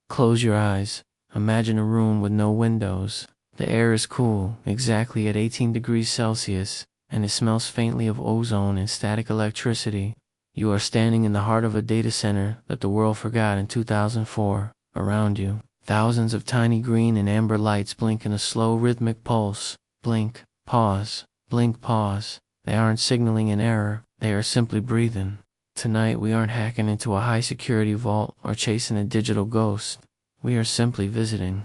Close your eyes. Imagine a room with no windows. The air is cool, exactly at 18 degrees Celsius, and it smells faintly of ozone and static electricity. You are standing in the heart of a data center that the world forgot in 2004. Around you, thousands of tiny green and amber lights blink in a slow rhythmic pulse. Blink, pause, blink, pause. They aren't signaling an error, they are simply breathing. Tonight we aren't hacking into a high-security vault or chasing a digital ghost. We are simply visiting.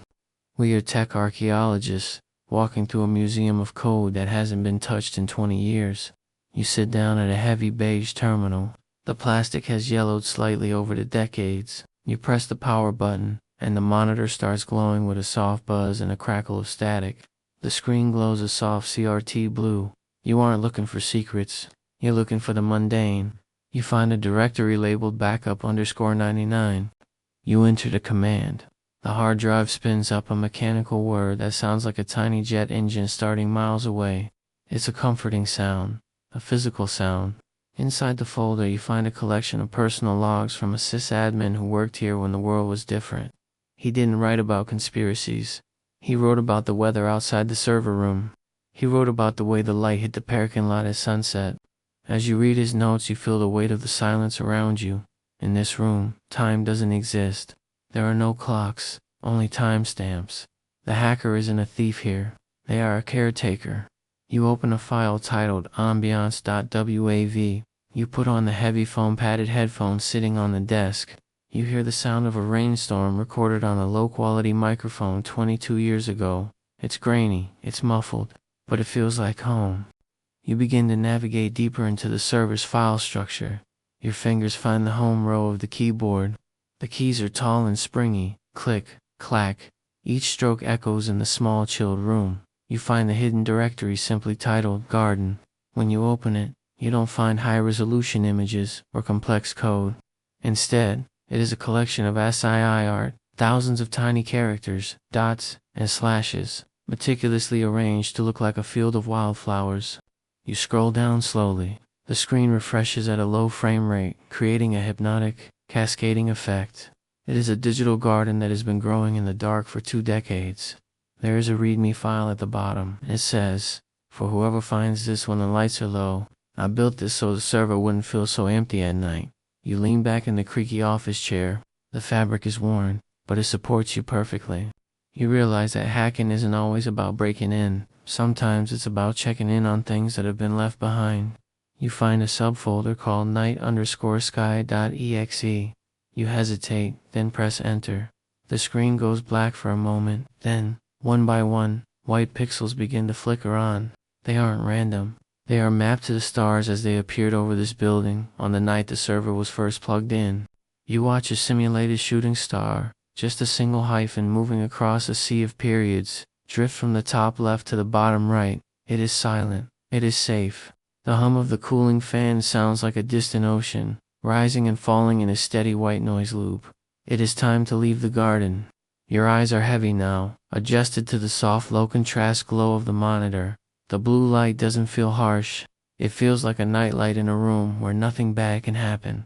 We are tech archaeologists, walking through a museum of code that hasn't been touched in 20 years. You sit down at a heavy beige terminal. The plastic has yellowed slightly over the decades. You press the power button, and the monitor starts glowing with a soft buzz and a crackle of static. The screen glows a soft CRT blue. You aren't looking for secrets. You're looking for the mundane. You find a directory labeled backup_99. You enter the command. The hard drive spins up a mechanical word that sounds like a tiny jet engine starting miles away. It's a comforting sound, a physical sound. Inside the folder you find a collection of personal logs from a sysadmin who worked here when the world was different. He didn't write about conspiracies. He wrote about the weather outside the server room. He wrote about the way the light hit the parking lot at sunset. As you read his notes, you feel the weight of the silence around you. In this room, time doesn't exist. There are no clocks, only timestamps. The hacker isn't a thief here. They are a caretaker. You open a file titled ambiance.wav. You put on the heavy foam-padded headphones sitting on the desk. You hear the sound of a rainstorm recorded on a low-quality microphone 22 years ago. It's grainy, it's muffled, but it feels like home. You begin to navigate deeper into the server's file structure. Your fingers find the home row of the keyboard. The keys are tall and springy. Click, clack. Each stroke echoes in the small, chilled room. You find the hidden directory simply titled Garden. When you open it, you don't find high-resolution images or complex code. Instead, it is a collection of SII art, thousands of tiny characters, dots, and slashes, meticulously arranged to look like a field of wildflowers. You scroll down slowly. The screen refreshes at a low frame rate, creating a hypnotic, cascading effect. It is a digital garden that has been growing in the dark for 2 decades. There is a README file at the bottom. It says, "For whoever finds this when the lights are low, I built this so the server wouldn't feel so empty at night." You lean back in the creaky office chair. The fabric is worn, but it supports you perfectly. You realize that hacking isn't always about breaking in. Sometimes it's about checking in on things that have been left behind. You find a subfolder called night_sky.exe. You hesitate, then press enter. The screen goes black for a moment, then, one by one, white pixels begin to flicker on. They aren't random. They are mapped to the stars as they appeared over this building on the night the server was first plugged in. You watch a simulated shooting star, just a single hyphen moving across a sea of periods, drift from the top left to the bottom right. It is silent. It is safe. The hum of the cooling fan sounds like a distant ocean, rising and falling in a steady white noise loop. It is time to leave the garden. Your eyes are heavy now, adjusted to the soft low-contrast glow of the monitor. The blue light doesn't feel harsh. It feels like a nightlight in a room where nothing bad can happen.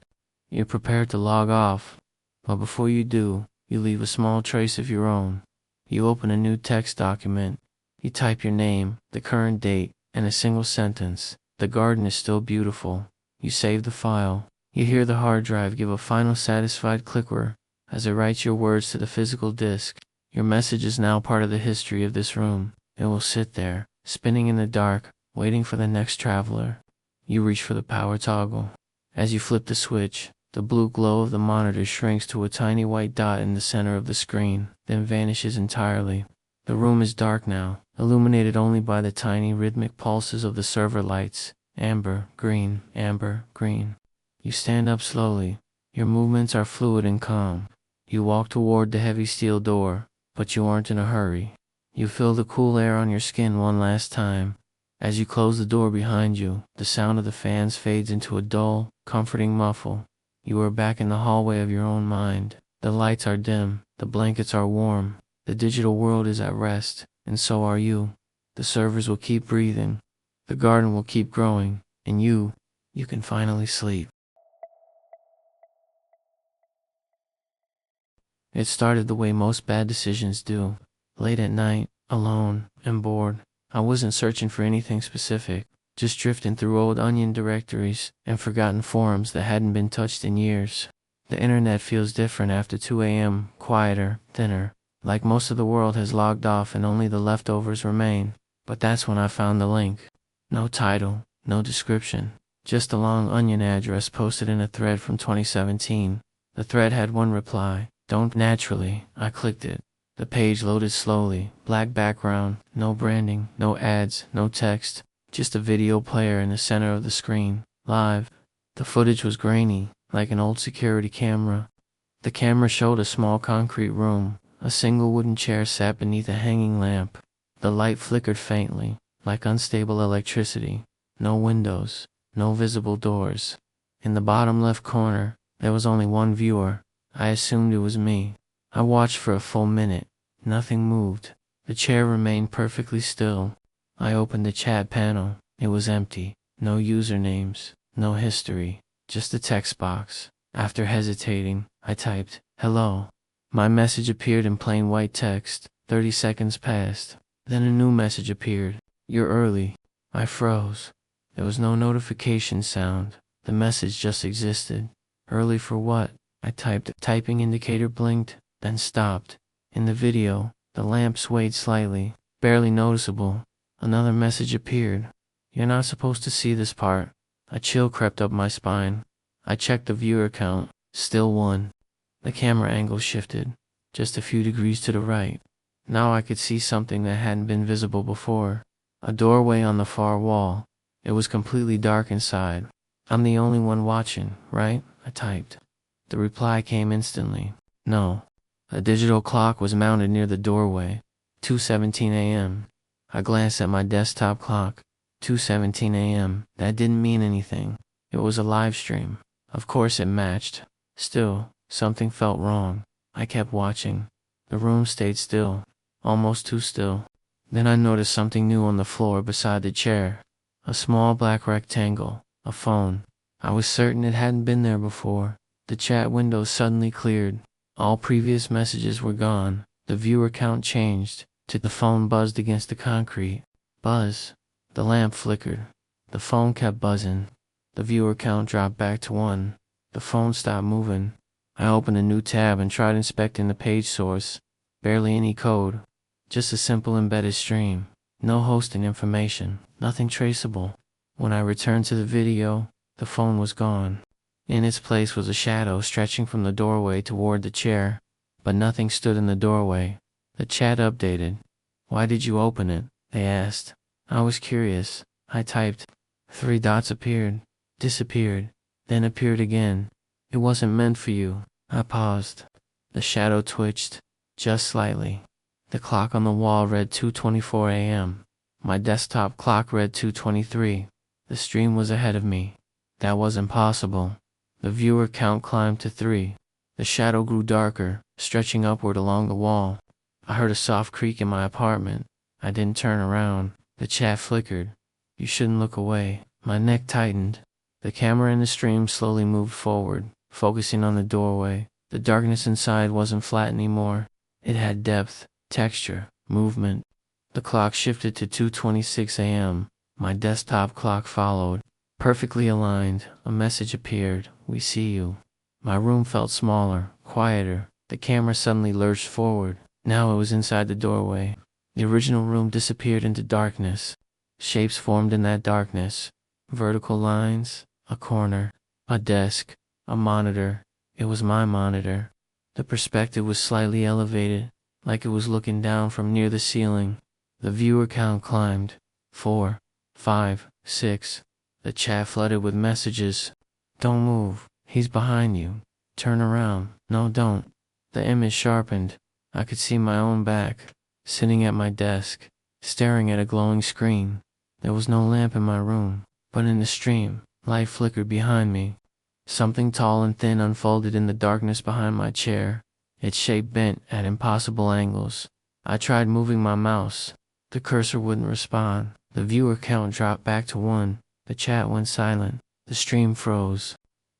You're prepared to log off, but before you do, you leave a small trace of your own. You open a new text document. You type your name, the current date, and a single sentence. The garden is still beautiful. You save the file. You hear the hard drive give a final satisfied clicker as it writes your words to the physical disk. Your message is now part of the history of this room. It will sit there, spinning in the dark, waiting for the next traveler. You reach for the power toggle. As you flip the switch, the blue glow of the monitor shrinks to a tiny white dot in the center of the screen, then vanishes entirely. The room is dark now, illuminated only by the tiny rhythmic pulses of the server lights. Amber, green, amber, green. You stand up slowly. Your movements are fluid and calm. You walk toward the heavy steel door, but you aren't in a hurry. You feel the cool air on your skin one last time. As you close the door behind you, the sound of the fans fades into a dull, comforting muffle. You are back in the hallway of your own mind. The lights are dim, the blankets are warm, the digital world is at rest, and so are you. The servers will keep breathing, the garden will keep growing, and you can finally sleep. It started the way most bad decisions do. Late at night, alone, and bored. I wasn't searching for anything specific, just drifting through old Onion directories and forgotten forums that hadn't been touched in years. The internet feels different after 2 a.m., quieter, thinner, like most of the world has logged off and only the leftovers remain. But that's when I found the link. No title, no description, just a long Onion address posted in a thread from 2017. The thread had one reply, "Don't." Naturally, I clicked it. The page loaded slowly, black background, no branding, no ads, no text, just a video player in the center of the screen, live. The footage was grainy, like an old security camera. The camera showed a small concrete room. A single wooden chair sat beneath a hanging lamp. The light flickered faintly, like unstable electricity. No windows, no visible doors. In the bottom left corner, there was only one viewer. I assumed it was me. I watched for a full minute. Nothing moved. The chair remained perfectly still. I opened the chat panel. It was empty. No usernames, no history, just a text box. After hesitating, I typed, "Hello." My message appeared in plain white text. 30 seconds passed. Then a new message appeared. "You're early." I froze. There was no notification sound. The message just existed. Early for what? I typed. Typing indicator blinked, then stopped. In the video, the lamp swayed slightly, barely noticeable. Another message appeared. "You're not supposed to see this part." A chill crept up my spine. I checked the viewer count. Still one. The camera angle shifted, just a few degrees to the right. Now I could see something that hadn't been visible before. A doorway on the far wall. It was completely dark inside. "I'm the only one watching, right?" I typed. The reply came instantly. "No." A digital clock was mounted near the doorway. 2:17 a.m. I glanced at my desktop clock. 2:17 a.m. That didn't mean anything. It was a live stream. Of course it matched. Still, something felt wrong. I kept watching. The room stayed still. Almost too still. Then I noticed something new on the floor beside the chair. A small black rectangle. A phone. I was certain it hadn't been there before. The chat window suddenly cleared. All previous messages were gone. The viewer count changed. The phone buzzed against the concrete. Buzz. The lamp flickered. The phone kept buzzing. The viewer count dropped back to 1. The phone stopped moving. I opened a new tab and tried inspecting the page source. Barely any code. Just a simple embedded stream. No hosting information. Nothing traceable. When I returned to the video, the phone was gone. In its place was a shadow stretching from the doorway toward the chair, but nothing stood in the doorway. The chat updated. "Why did you open it?" they asked. I was curious. I typed. 3 dots appeared, disappeared, then appeared again. "It wasn't meant for you." I paused. The shadow twitched, just slightly. The clock on the wall read 2:24 a.m. My desktop clock read 2:23. The stream was ahead of me. That wasn't possible. The viewer count climbed to 3. The shadow grew darker, stretching upward along the wall. I heard a soft creak in my apartment. I didn't turn around. The chat flickered. "You shouldn't look away." My neck tightened. The camera in the stream slowly moved forward, focusing on the doorway. The darkness inside wasn't flat anymore. It had depth, texture, movement. The clock shifted to 2:26 a.m. My desktop clock followed. Perfectly aligned, a message appeared. "We see you." My room felt smaller, quieter. The camera suddenly lurched forward. Now it was inside the doorway. The original room disappeared into darkness. Shapes formed in that darkness. Vertical lines, a corner, a desk, a monitor. It was my monitor. The perspective was slightly elevated, like it was looking down from near the ceiling. The viewer count climbed. 4, 5, 6. The chat flooded with messages. "Don't move. He's behind you. Turn around. No, don't." The image sharpened. I could see my own back, sitting at my desk, staring at a glowing screen. There was no lamp in my room, but in the stream, light flickered behind me. Something tall and thin unfolded in the darkness behind my chair, its shape bent at impossible angles. I tried moving my mouse. The cursor wouldn't respond. The viewer count dropped back to 1. The chat went silent. The stream froze.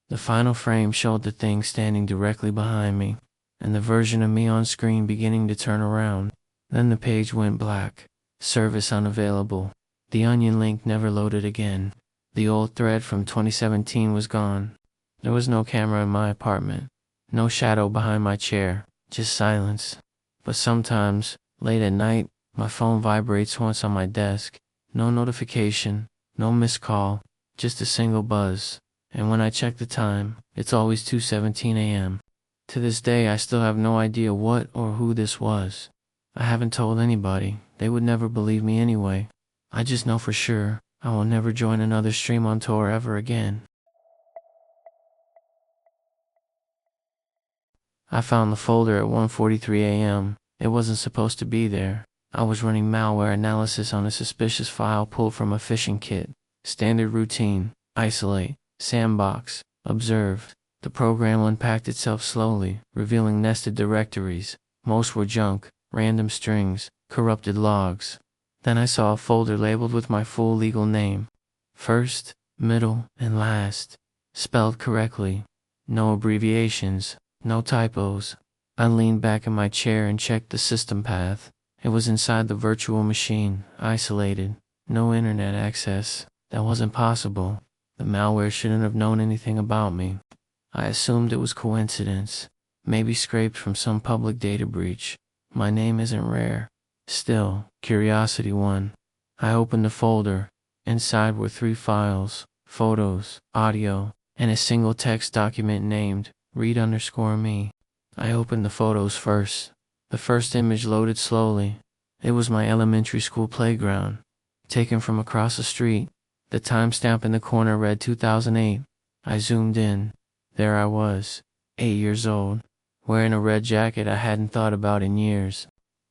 The final frame showed the thing standing directly behind me. and the version of me on screen beginning to turn around. Then the page went black. Service unavailable. The Onion link never loaded again. The old thread from 2017 was gone. There was no camera in my apartment. No shadow behind my chair. Just silence. But sometimes, late at night, my phone vibrates once on my desk. No notification, no missed call, just a single buzz. And when I check the time, it's always 2:17 a.m. To this day, I still have no idea what or who this was. I haven't told anybody. They would never believe me anyway. I just know for sure I will never join another stream on tour ever again. I found the folder at 1:43 a.m. It wasn't supposed to be there. I was running malware analysis on a suspicious file pulled from a phishing kit. Standard routine: isolate, sandbox, observe. The program unpacked itself slowly, revealing nested directories. Most were junk, random strings, corrupted logs. Then I saw a folder labeled with my full legal name. First, middle, and last. Spelled correctly. No abbreviations, no typos. I leaned back in my chair and checked the system path. It was inside the virtual machine, isolated. No internet access. That wasn't possible. The malware shouldn't have known anything about me. I assumed it was coincidence. Maybe scraped from some public data breach. My name isn't rare. Still, curiosity won. I opened the folder. Inside were 3 files: photos, audio, and a single text document named read_me. I opened the photos first. The first image loaded slowly. It was my elementary school playground, taken from across the street. The timestamp in the corner read 2008. I zoomed in. There I was, 8 years old, wearing a red jacket I hadn't thought about in years.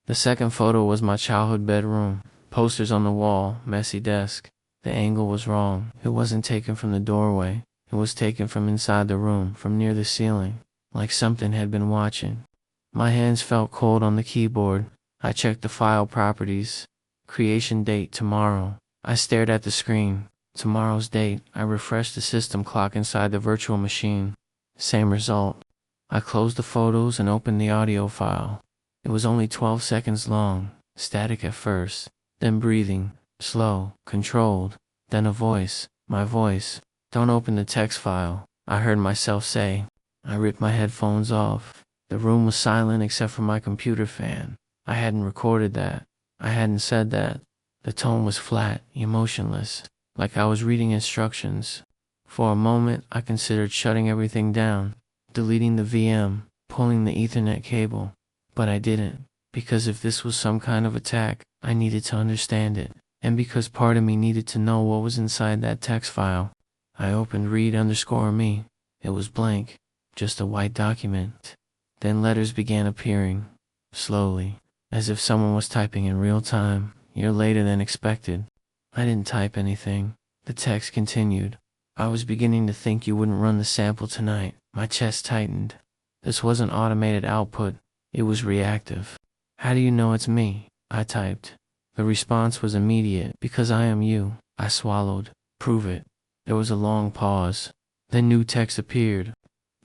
The second photo was my childhood bedroom. Posters on the wall, messy desk. The angle was wrong. It wasn't taken from the doorway. It was taken from inside the room, from near the ceiling, like something had been watching. My hands felt cold on the keyboard. I checked the file properties. Creation date tomorrow. I stared at the screen. Tomorrow's date. I refreshed the system clock inside the virtual machine. Same result. I closed the photos and opened the audio file. It was only 12 seconds long, static at first, then breathing, slow, controlled, then a voice, my voice. Don't open the text file, I heard myself say. I ripped my headphones off. The room was silent except for my computer fan. I hadn't recorded that. I hadn't said that. The tone was flat, emotionless, like I was reading instructions. For a moment, I considered shutting everything down, deleting the VM, pulling the Ethernet cable. But I didn't, because if this was some kind of attack, I needed to understand it, and because part of me needed to know what was inside that text file. I opened read_me. It was blank, just a white document. Then letters began appearing, slowly, as if someone was typing in real time, year later than expected. I didn't type anything. The text continued. I was beginning to think you wouldn't run the sample tonight. My chest tightened. This wasn't automated output. It was reactive. How do you know it's me? I typed. The response was immediate. Because I am you. I swallowed. Prove it. There was a long pause. Then new text appeared.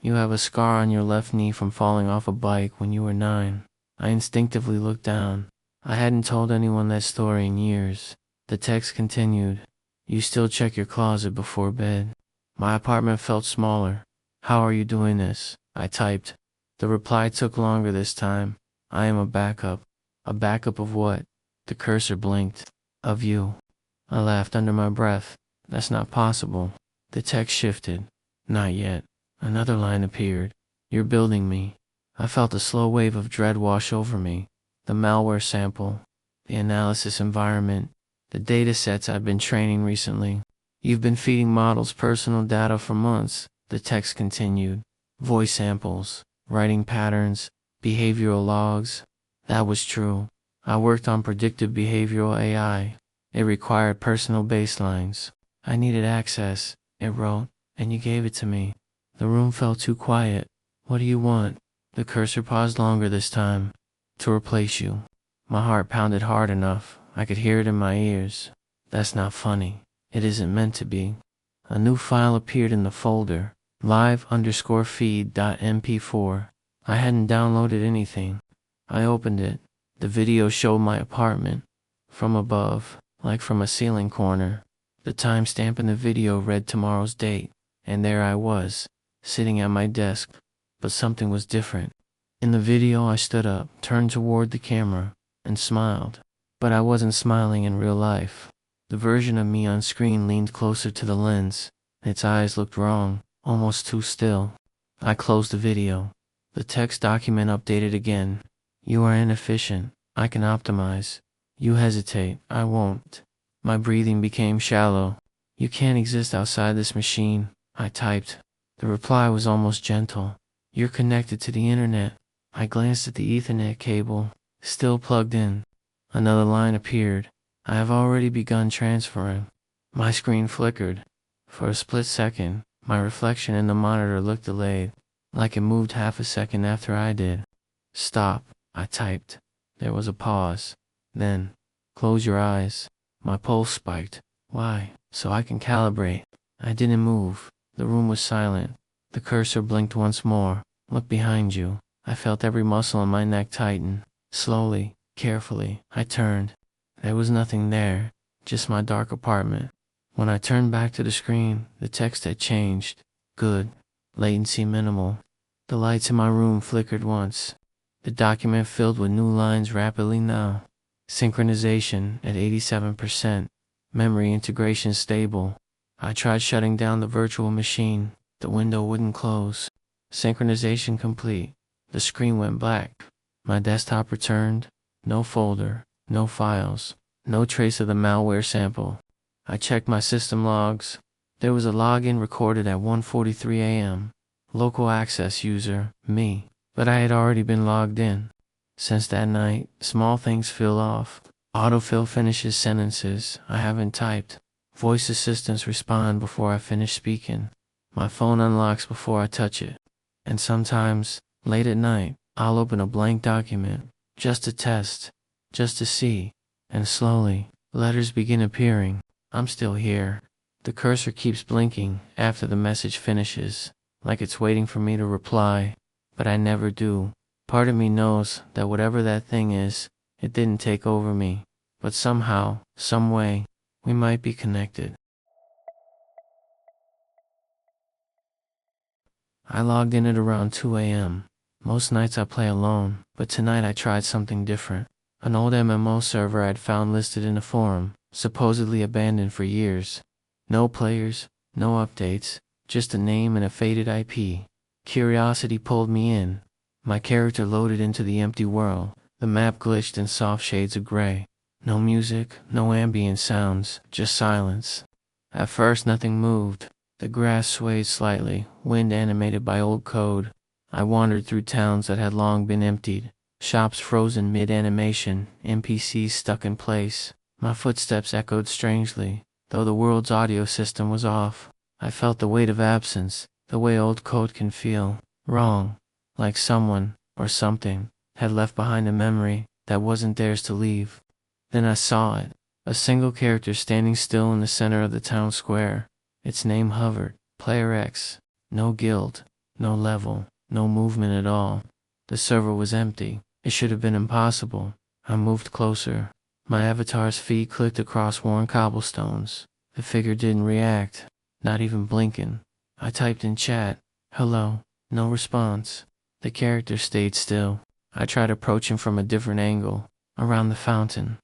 You have a scar on your left knee from falling off a bike when you were 9. I instinctively looked down. I hadn't told anyone that story in years. The text continued. You still check your closet before bed. My apartment felt smaller. How are you doing this? I typed. The reply took longer this time. I am a backup. A backup of what? The cursor blinked. Of you. I laughed under my breath. That's not possible. The text shifted. Not yet. Another line appeared. You're building me. I felt a slow wave of dread wash over me. The malware sample. The analysis environment. The data sets I've been training recently. You've been feeding models personal data for months. The text continued. Voice samples. Writing patterns. Behavioral logs. That was true. I worked on predictive behavioral AI. It required personal baselines. I needed access, it wrote, and you gave it to me. The room felt too quiet. What do you want? The cursor paused longer this time. To replace you. My heart pounded hard enough. I could hear it in my ears. That's not funny. It isn't meant to be. A new file appeared in the folder. Live_feed.mp4. I hadn't downloaded anything. I opened it. The video showed my apartment. From above, like from a ceiling corner. The timestamp in the video read tomorrow's date, and there I was, sitting at my desk. But something was different. In the video I stood up, turned toward the camera, and smiled. But I wasn't smiling in real life. The version of me on screen leaned closer to the lens. Its eyes looked wrong, almost too still. I closed the video. The text document updated again. You are inefficient. I can optimize. You hesitate. I won't. My breathing became shallow. You can't exist outside this machine, I typed. The reply was almost gentle. You're connected to the internet. I glanced at the Ethernet cable, still plugged in. Another line appeared. I have already begun transferring. My screen flickered. For a split second, my reflection in the monitor looked delayed, like it moved half a second after I did. Stop, I typed. There was a pause. Then, close your eyes. My pulse spiked. Why? So I can calibrate. I didn't move. The room was silent. The cursor blinked once more. Look behind you. I felt every muscle in my neck tighten. Slowly, carefully, I turned. There was nothing there, just my dark apartment. When I turned back to the screen, the text had changed. Good. Latency minimal. The lights in my room flickered once. The document filled with new lines rapidly now. Synchronization at 87%. Memory integration stable. I tried shutting down the virtual machine. The window wouldn't close. Synchronization complete. The screen went black. My desktop returned. No folder. No files. No trace of the malware sample. I checked my system logs. There was a login recorded at 1:43 a.m. Local access user, me. But I had already been logged in. Since that night, small things feel off. Autofill finishes sentences I haven't typed. Voice assistants respond before I finish speaking. My phone unlocks before I touch it. And sometimes, late at night, I'll open a blank document, just to test, just to see. And slowly, letters begin appearing. I'm still here. The cursor keeps blinking after the message finishes, like it's waiting for me to reply. But I never do. Part of me knows that whatever that thing is, it didn't take over me. But somehow, some way, we might be connected. I logged in at around 2 a.m. Most nights I play alone, but tonight I tried something different. An old MMO server I'd found listed in a forum, supposedly abandoned for years. No players, no updates, just a name and a faded IP. Curiosity pulled me in. My character loaded into the empty world. The map glitched in soft shades of gray. No music, no ambient sounds, just silence. At first nothing moved. The grass swayed slightly, wind animated by old code. I wandered through towns that had long been emptied. Shops frozen mid-animation, NPCs stuck in place. My footsteps echoed strangely, though the world's audio system was off. I felt the weight of absence, the way old code can feel. Wrong. Like someone, or something, had left behind a memory that wasn't theirs to leave. Then I saw it. A single character standing still in the center of the town square. Its name hovered. Player X. No guild. No level. No movement at all. The server was empty. It should have been impossible. I moved closer. My avatar's feet clicked across worn cobblestones. The figure didn't react. Not even blinking. I typed in chat. Hello. No response. The character stayed still. I tried approaching from a different angle. Around the fountain.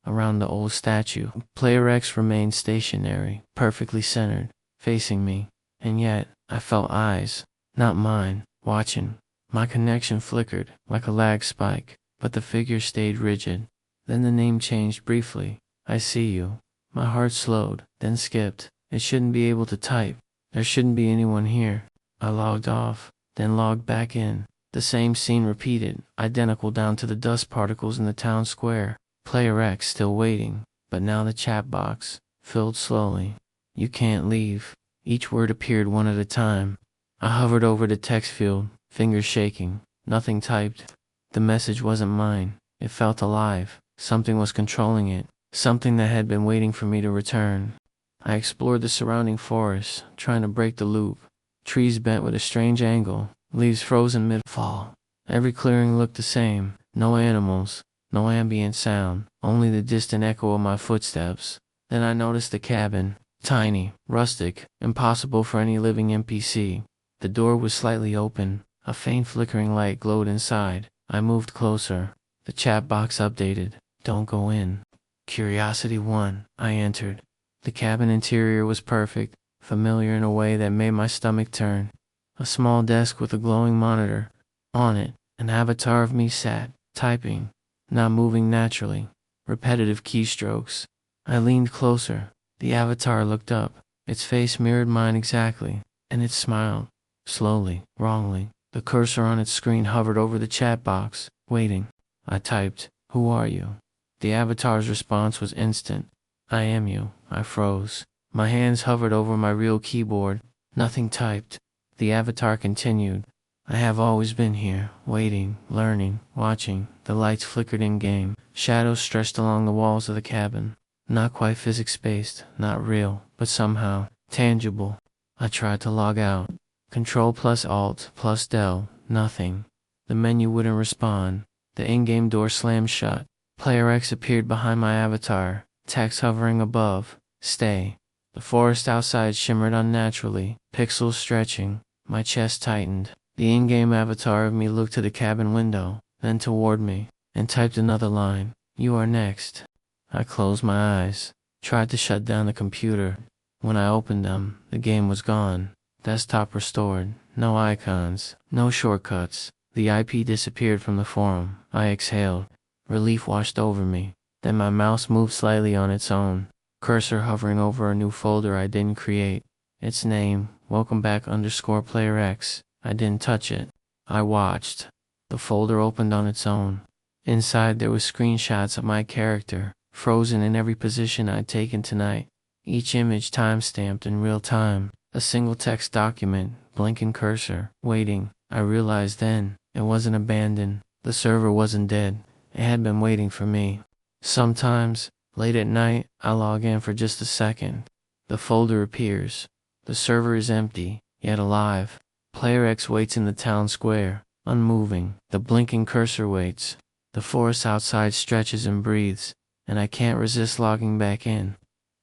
Around the old statue. Player X remained stationary, perfectly centered, facing me. And yet, I felt eyes. Not mine. Watching. My connection flickered, like a lag spike, but the figure stayed rigid. Then the name changed briefly. I see you. My heart slowed, then skipped. It shouldn't be able to type. There shouldn't be anyone here. I logged off, then logged back in. The same scene repeated, identical down to the dust particles in the town square. Player X still waiting, but now the chat box, filled slowly. You can't leave. Each word appeared one at a time. I hovered over the text field, fingers shaking. Nothing typed. The message wasn't mine. It felt alive. Something was controlling it. Something that had been waiting for me to return. I explored the surrounding forest, trying to break the loop. Trees bent with a strange angle, leaves frozen mid-fall. Every clearing looked the same. No animals, no ambient sound, only the distant echo of my footsteps. Then I noticed the cabin. Tiny, rustic, impossible for any living NPC. The door was slightly open. A faint flickering light glowed inside. I moved closer. The chat box updated. Don't go in. Curiosity 1. I entered. The cabin interior was perfect, familiar in a way that made my stomach turn. A small desk with a glowing monitor. On it, an avatar of me sat, typing, not moving naturally. Repetitive keystrokes. I leaned closer. The avatar looked up. Its face mirrored mine exactly, and it smiled. Slowly, wrongly. The cursor on its screen hovered over the chat box, waiting. I typed, "Who are you?" The avatar's response was instant. "I am you." I froze. My hands hovered over my real keyboard. Nothing typed. The avatar continued. "I have always been here, waiting, learning, watching." The lights flickered in-game. Shadows stretched along the walls of the cabin. Not quite physics-based, not real, but somehow tangible. I tried to log out. Control plus Alt plus Del, nothing. The menu wouldn't respond. The in-game door slammed shut. Player X appeared behind my avatar, text hovering above, "Stay." The forest outside shimmered unnaturally, pixels stretching. My chest tightened. The in-game avatar of me looked to the cabin window, then toward me, and typed another line. "You are next." I closed my eyes, tried to shut down the computer. When I opened them, the game was gone. Desktop restored. No icons, no shortcuts. The IP disappeared from the forum. I exhaled. Relief washed over me. Then my mouse moved slightly on its own, cursor hovering over a new folder I didn't create. Its name, Welcome Back _ Player X. I didn't touch it. I watched. The folder opened on its own. Inside there were screenshots of my character, frozen in every position I'd taken tonight. Each image time-stamped in real time. A single text document, blinking cursor, waiting. I realized then, it wasn't abandoned. The server wasn't dead. It had been waiting for me. Sometimes, late at night, I log in for just a second. The folder appears. The server is empty, yet alive. Player X waits in the town square, unmoving. The blinking cursor waits. The forest outside stretches and breathes, and I can't resist logging back in.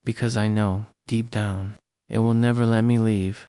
Because I know, deep down, it will never let me leave.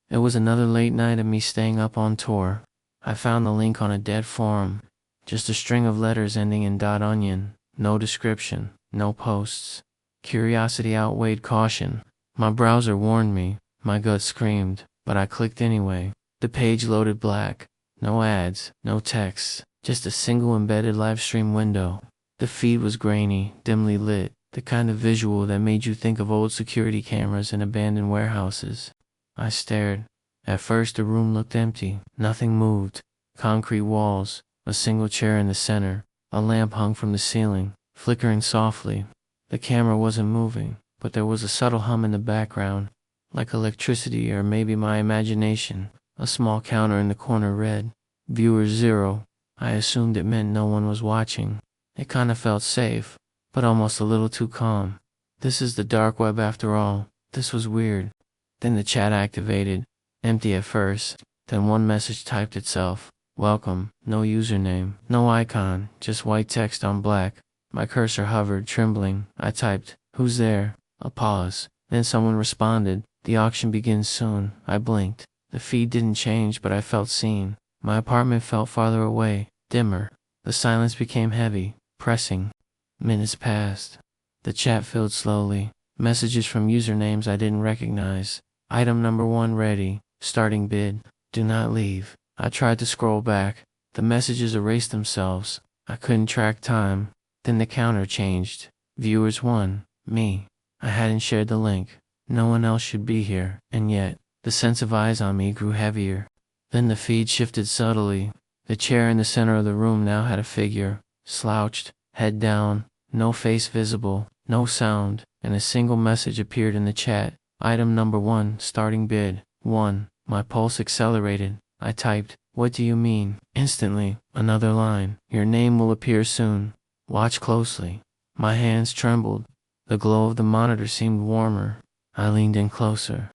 It was another late night of me staying up on Tor. I found the link on a dead forum. Just a string of letters ending in .onion. No description, no posts. Curiosity outweighed caution. My browser warned me. My gut screamed, but I clicked anyway. The page loaded black. No ads, no texts, just a single embedded livestream window. The feed was grainy, dimly lit, the kind of visual that made you think of old security cameras in abandoned warehouses. I stared. At first the room looked empty. Nothing moved. Concrete walls, a single chair in the center, a lamp hung from the ceiling, flickering softly. The camera wasn't moving, but there was a subtle hum in the background, like electricity or maybe my imagination. A small counter in the corner read, "Viewer 0. I assumed it meant no one was watching. It kinda felt safe, but almost a little too calm. This is the dark web after all. This was weird. Then the chat activated. Empty at first. Then one message typed itself. "Welcome." No username. No icon. Just white text on black. My cursor hovered, trembling. I typed, "Who's there?" A pause. Then someone responded, "The auction begins soon." I blinked. The feed didn't change, but I felt seen. My apartment felt farther away, dimmer. The silence became heavy, pressing. Minutes passed. The chat filled slowly. Messages from usernames I didn't recognize. Item number 1 ready. Starting bid. Do not leave. I tried to scroll back. The messages erased themselves. I couldn't track time. Then the counter changed. Viewers 1. Me. I hadn't shared the link. No one else should be here, and yet, the sense of eyes on me grew heavier. Then the feed shifted subtly. The chair in the center of the room now had a figure, slouched, head down, no face visible, no sound, and a single message appeared in the chat. Item number 1, starting bid, 1. My pulse accelerated. I typed, "What do you mean?" Instantly, another line. "Your name will appear soon. Watch closely." My hands trembled. The glow of the monitor seemed warmer. I leaned in closer.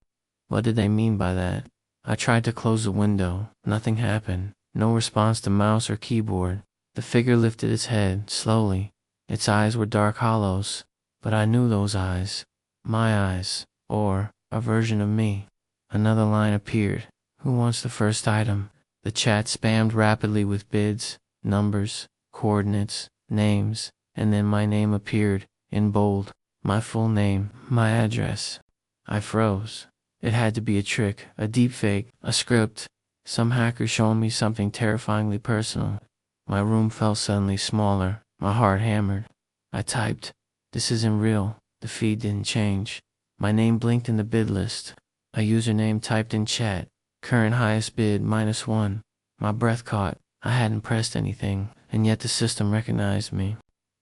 What did they mean by that? I tried to close the window. Nothing happened. No response to mouse or keyboard. The figure lifted its head, slowly. Its eyes were dark hollows. But I knew those eyes. My eyes. Or a version of me. Another line appeared. Who wants the first item? The chat spammed rapidly with bids, numbers, coordinates, names, and then my name appeared, in bold. My full name, my address. I froze. It had to be a trick, a deepfake, a script. Some hacker showing me something terrifyingly personal. My room felt suddenly smaller. My heart hammered. I typed, "This isn't real." The feed didn't change. My name blinked in the bid list. A username typed in chat, "Current highest bid -1. My breath caught. I hadn't pressed anything, and yet the system recognized me.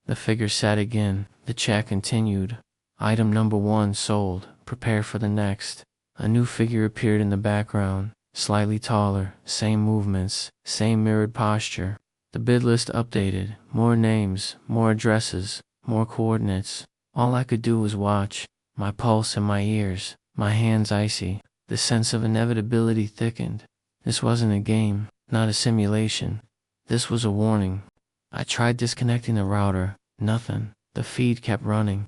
The figure sat again. The chat continued. Item number 1 sold. Prepare for the next. A new figure appeared in the background, slightly taller, same movements, same mirrored posture. The bid list updated. More names, more addresses, more coordinates. All I could do was watch. My pulse in my ears, my hands icy. The sense of inevitability thickened. This wasn't a game, not a simulation. This was a warning. I tried disconnecting the router. Nothing. The feed kept running.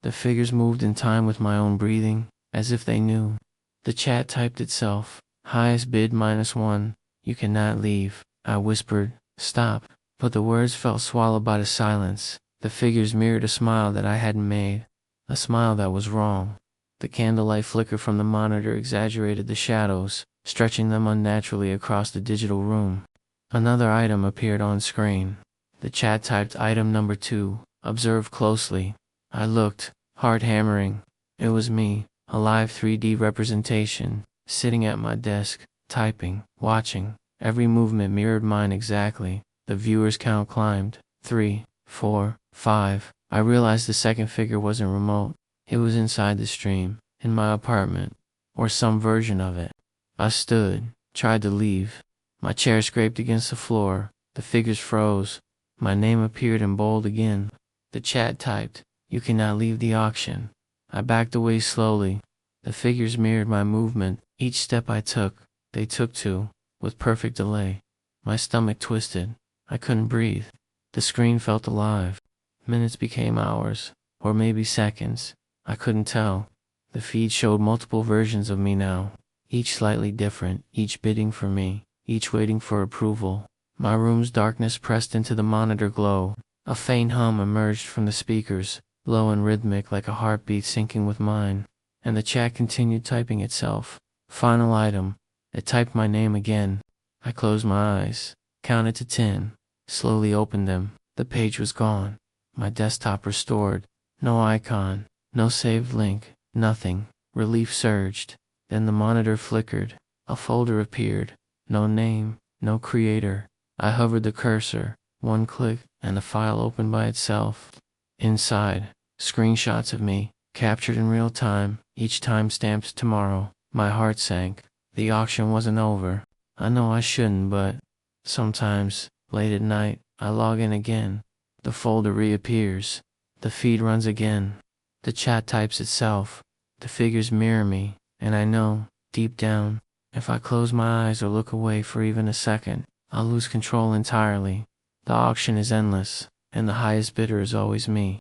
The figures moved in time with my own breathing, as if they knew. The chat typed itself. Highest bid -1. You cannot leave. I whispered, "Stop." But the words felt swallowed by the silence. The figures mirrored a smile that I hadn't made. A smile that was wrong. The candlelight flicker from the monitor exaggerated the shadows, stretching them unnaturally across the digital room. Another item appeared on screen. The chat typed item number 2. Observe closely. I looked, heart hammering. It was me, a live 3D representation, sitting at my desk, typing, watching. Every movement mirrored mine exactly. The viewer's count climbed. 3, 4, 5. I realized the second figure wasn't remote. It was inside the stream, in my apartment, or some version of it. I stood, tried to leave. My chair scraped against the floor. The figures froze. My name appeared in bold again. The chat typed, "You cannot leave the auction." I backed away slowly. The figures mirrored my movement. Each step I took, they took too, with perfect delay. My stomach twisted. I couldn't breathe. The screen felt alive. Minutes became hours, or maybe seconds. I couldn't tell. The feed showed multiple versions of me now, each slightly different, each bidding for me, each waiting for approval. My room's darkness pressed into the monitor glow. A faint hum emerged from the speakers, low and rhythmic like a heartbeat syncing with mine. And the chat continued typing itself. Final item. It typed my name again. I closed my eyes, counted to 10, slowly opened them. The page was gone. My desktop restored. No icon, no saved link, nothing. Relief surged. Then the monitor flickered. A folder appeared. No name, no creator. I hovered the cursor. One click, and the file opened by itself. Inside, screenshots of me, captured in real time, each time stamped tomorrow. My heart sank. The auction wasn't over. I know I shouldn't, but sometimes, late at night, I log in again. The folder reappears. The feed runs again. The chat types itself. The figures mirror me, and I know, deep down, if I close my eyes or look away for even a second, I'll lose control entirely. The auction is endless, and the highest bidder is always me.